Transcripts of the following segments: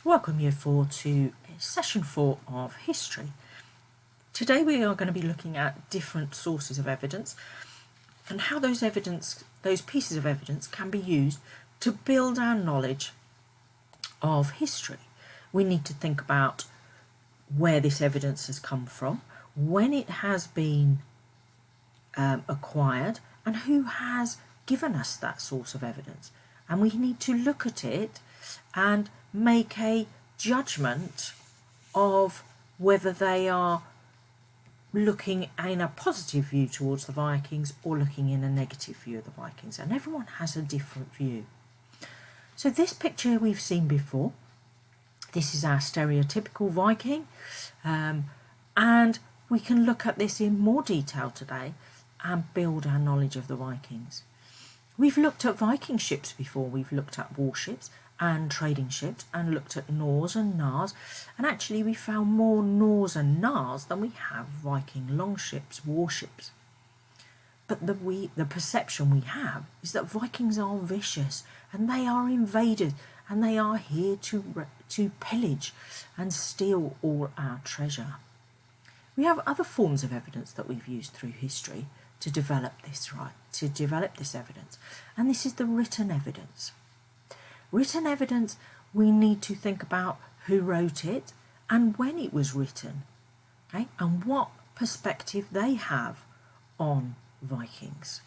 Welcome Year 4 to Session 4 of History. Today we are going to be looking at different sources of evidence and how those pieces of evidence can be used to build our knowledge of history. We need to think about where this evidence has come from, when it has been acquired, and who has given us that source of evidence. And we need to look at it and make a judgment of whether they are looking in a positive view towards the Vikings or looking in a negative view of the Vikings. And everyone has a different view. So this picture we've seen before. This is our stereotypical Viking. And we can look at this in more detail today and build our knowledge of the Vikings. We've looked at Viking ships before. We've looked at warships and trading ships and looked at Nors and Nars, and actually we found more Nors and Nars than we have Viking longships, warships. But the perception we have is that Vikings are vicious and they are invaders and they are here to pillage and steal all our treasure. We have other forms of evidence that we've used through history to develop this evidence, and this is the written evidence. Written evidence, we need to think about who wrote it and when it was written, okay, and what perspective they have on Vikings.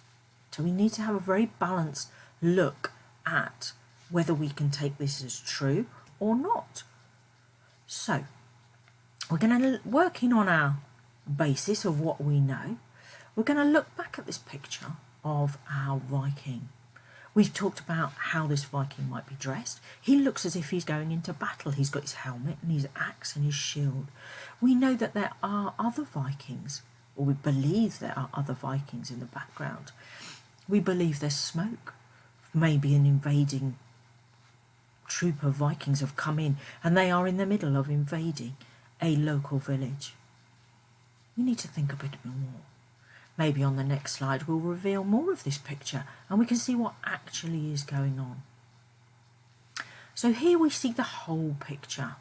So we need to have a very balanced look at whether we can take this as true or not. So we're going to work in on our basis of what we know. We're going to look back at this picture of our Viking. We've talked about how this Viking might be dressed. He looks as if he's going into battle. He's got his helmet and his axe and his shield. We know that there are other Vikings, or we believe there are other Vikings in the background. We believe there's smoke. Maybe an invading troop of Vikings have come in and they are in the middle of invading a local village. We need to think a bit more. Maybe on the next slide we'll reveal more of this picture and we can see what actually is going on. So here we see the whole picture,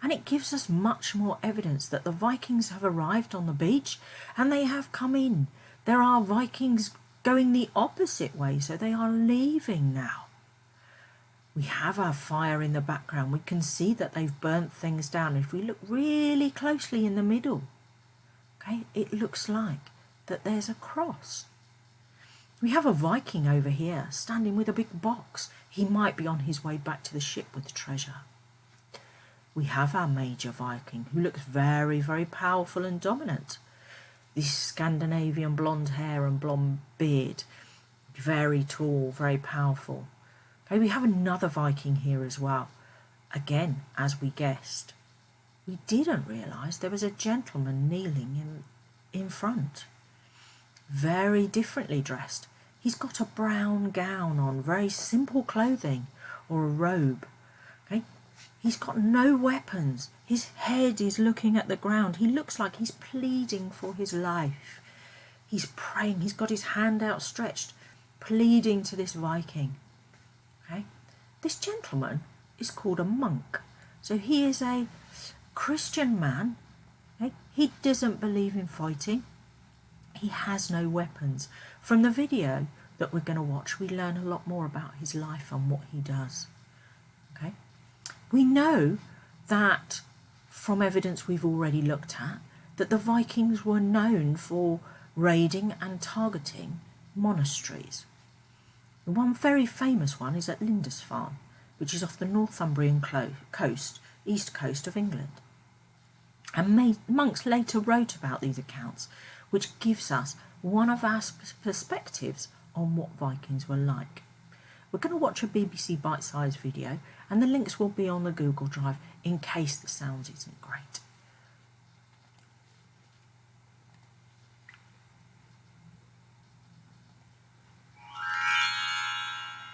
and it gives us much more evidence that the Vikings have arrived on the beach and they have come in. There are Vikings going the opposite way, so they are leaving now. We have our fire in the background. We can see that they've burnt things down. If we look really closely in the middle, okay, it looks like that there's a cross. We have a Viking over here standing with a big box. He might be on his way back to the ship with treasure. We have our major Viking who looks very, very powerful and dominant. This Scandinavian blonde hair and blonde beard, very tall, very powerful. Okay, we have another Viking here as well. Again, as we guessed, we didn't realise there was a gentleman kneeling in front. Very differently dressed. He's got a brown gown on, very simple clothing, or a robe. Okay? He's got no weapons. His head is looking at the ground. He looks like he's pleading for his life. He's praying. He's got his hand outstretched, pleading to this Viking. Okay? This gentleman is called a monk. So he is a Christian man. Okay? He doesn't believe in fighting. He has no weapons. From the video that we're going to watch, we learn a lot more about his life and what he does. Okay? We know that from evidence we've already looked at, that the Vikings were known for raiding and targeting monasteries. The one very famous one is at Lindisfarne, which is off the Northumbrian coast, east coast of England. And monks later wrote about these accounts, which gives us one of our perspectives on what Vikings were like. We're going to watch a BBC bite-sized video, and the links will be on the Google Drive in case the sound isn't great.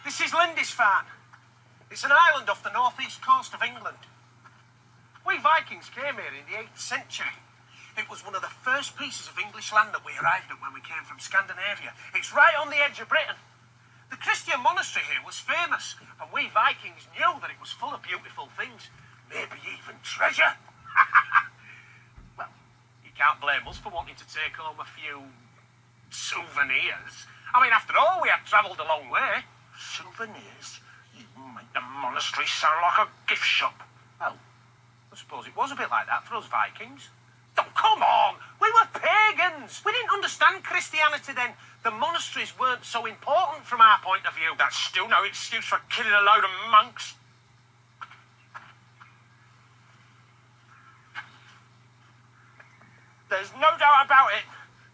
This is Lindisfarne. It's an island off the northeast coast of England. We Vikings came here in the 8th century. It was one of the first pieces of English land that we arrived at when we came from Scandinavia. It's right on the edge of Britain. The Christian monastery here was famous, and we Vikings knew that it was full of beautiful things, maybe even treasure. Well, you can't blame us for wanting to take home a few souvenirs. I mean, after all, we had travelled a long way. Souvenirs? You make the monastery sound like a gift shop. Well, I suppose it was a bit like that for us Vikings. Oh, come on! We were pagans! We didn't understand Christianity then. The monasteries weren't so important from our point of view. That's still no excuse for killing a load of monks. There's no doubt about it.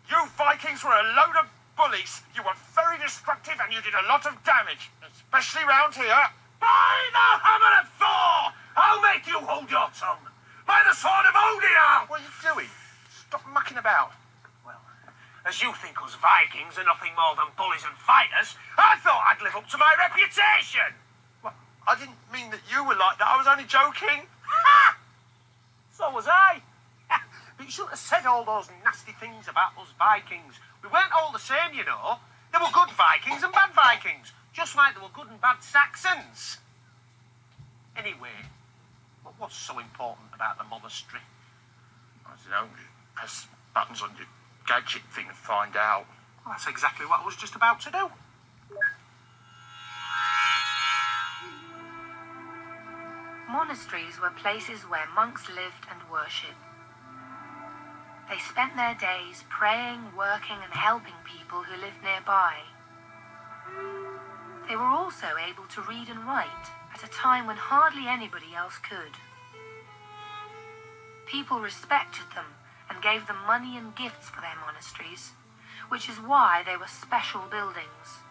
You Vikings were a load of bullies. You were very destructive and you did a lot of damage, especially round here. By the hammer of Thor! I'll make you hold your tongue. By the sword of Odin! What are you doing? Stop mucking about. Well, as you think us Vikings are nothing more than bullies and fighters, I thought I'd live up to my reputation. Well, I didn't mean that you were like that. I was only joking. Ha! So was I. But you shouldn't have said all those nasty things about us Vikings. We weren't all the same, you know. There were good Vikings and bad Vikings, just like there were good and bad Saxons. Anyway, what's so important about the monastery? I don't know. Press buttons on your gadget thing and find out. Well, that's exactly what I was just about to do. Monasteries were places where monks lived and worshipped. They spent their days praying, working, and helping people who lived nearby. They were also able to read and write at a time when hardly anybody else could. People respected them and gave them money and gifts for their monasteries, which is why they were special buildings.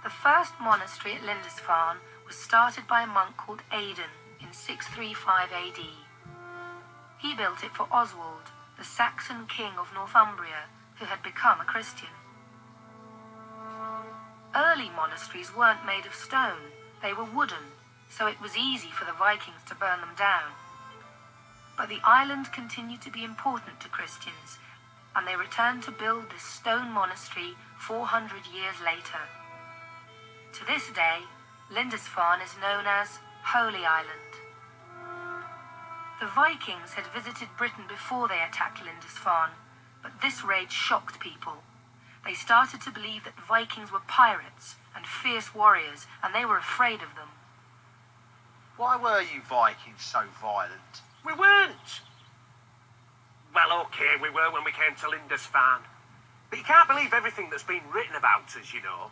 The first monastery at Lindisfarne was started by a monk called Aidan in 635 AD. He built it for Oswald, the Saxon king of Northumbria, who had become a Christian. Early monasteries weren't made of stone, they were wooden, so it was easy for the Vikings to burn them down. But the island continued to be important to Christians, and they returned to build this stone monastery 400 years later. To this day, Lindisfarne is known as Holy Island. The Vikings had visited Britain before they attacked Lindisfarne, but this raid shocked people. They started to believe that Vikings were pirates and fierce warriors, and they were afraid of them. Why were you Vikings so violent? We weren't. Well, okay, we were when we came to Lindisfarne. But you can't believe everything that's been written about us, you know.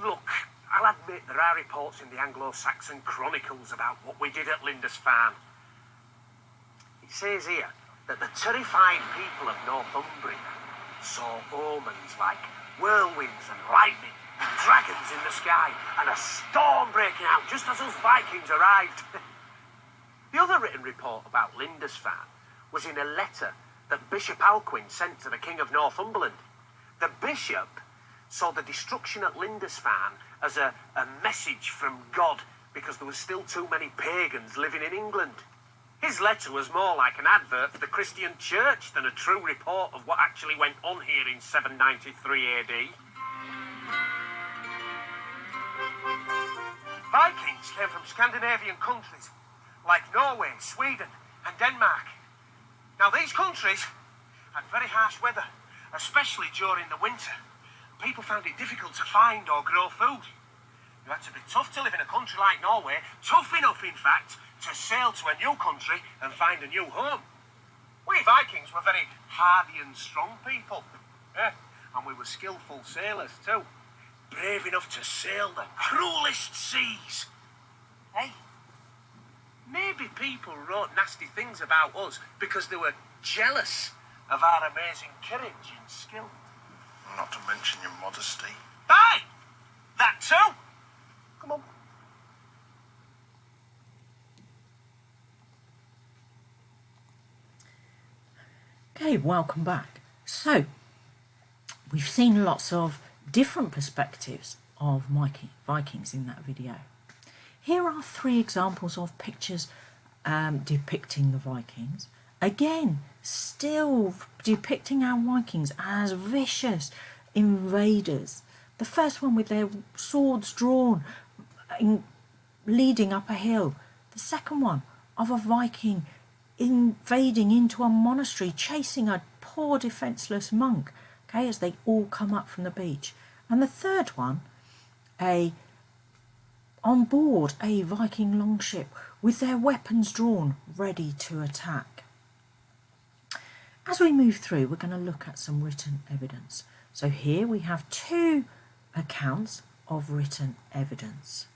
Look, I'll admit there are reports in the Anglo-Saxon chronicles about what we did at Lindisfarne. It says here that the terrified people of Northumbria saw omens like whirlwinds and lightning, and dragons in the sky, and a storm breaking out just as us Vikings arrived. The other written report about Lindisfarne was in a letter that Bishop Alcuin sent to the King of Northumberland. The bishop saw the destruction at Lindisfarne as a message from God because there were still too many pagans living in England. His letter was more like an advert for the Christian church than a true report of what actually went on here in 793 AD. Vikings came from Scandinavian countries like Norway, Sweden and Denmark. Now these countries had very harsh weather, especially during the winter. People found it difficult to find or grow food. You had to be tough to live in a country like Norway, tough enough in fact to sail to a new country and find a new home. We Vikings were very hardy and strong people. And we were skillful sailors too. Brave enough to sail the cruelest seas. Hey, maybe people wrote nasty things about us because they were jealous of our amazing courage and skill. Not to mention your modesty. Aye, that too. Come on. Okay, welcome back. So, we've seen lots of different perspectives of Vikings in that video. Here are 3 examples of pictures depicting the Vikings. Again, still depicting our Vikings as vicious, invaders. The first one with their swords drawn, leading up a hill. The second one of a Viking invading into a monastery, chasing a poor defenceless monk, okay, as they all come up from the beach. And the third one, on board a Viking longship with their weapons drawn, ready to attack. As we move through, we're going to look at some written evidence. So here we have two accounts of written evidence.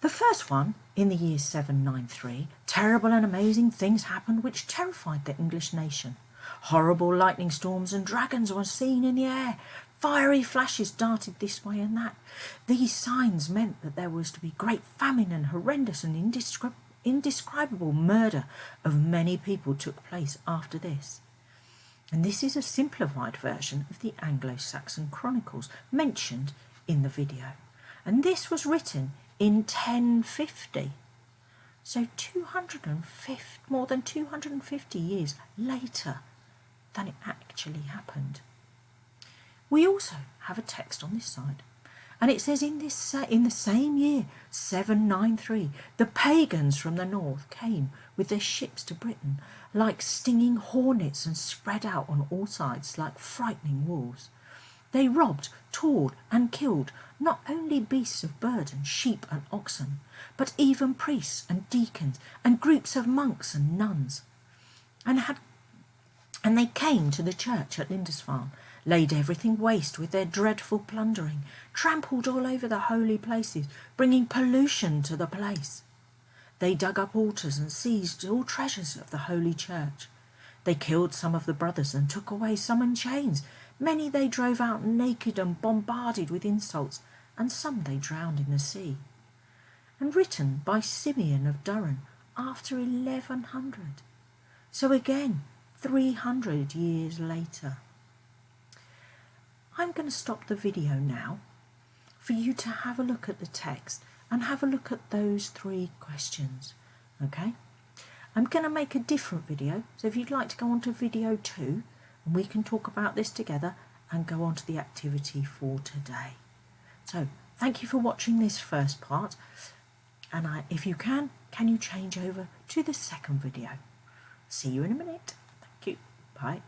The first one, in the year 793, terrible and amazing things happened which terrified the English nation. Horrible lightning storms and dragons were seen in the air. Fiery flashes darted this way and that. These signs meant that there was to be great famine, and horrendous and indescribable murder of many people took place after this. And this is a simplified version of the Anglo-Saxon Chronicles mentioned in the video. And this was written in 1050. So more than 250 years later than it actually happened. We also have a text on this side, and it says in the same year, 793, the pagans from the north came with their ships to Britain like stinging hornets and spread out on all sides like frightening wolves. They robbed, tore and killed not only beasts of burden, sheep and oxen, but even priests and deacons and groups of monks and nuns. And they came to the church at Lindisfarne, laid everything waste with their dreadful plundering, trampled all over the holy places, bringing pollution to the place. They dug up altars and seized all treasures of the holy church. They killed some of the brothers and took away some in chains. Many they drove out naked and bombarded with insults, and some they drowned in the sea. And written by Simeon of Durham after 1100. So again, 300 years later. I'm going to stop the video now for you to have a look at the text and have a look at those three questions, okay? I'm going to make a different video, so if you'd like to go on to video 2, and we can talk about this together and go on to the activity for today. So, thank you for watching this first part, and if you can you change over to the second video? See you in a minute. Thank you. Bye.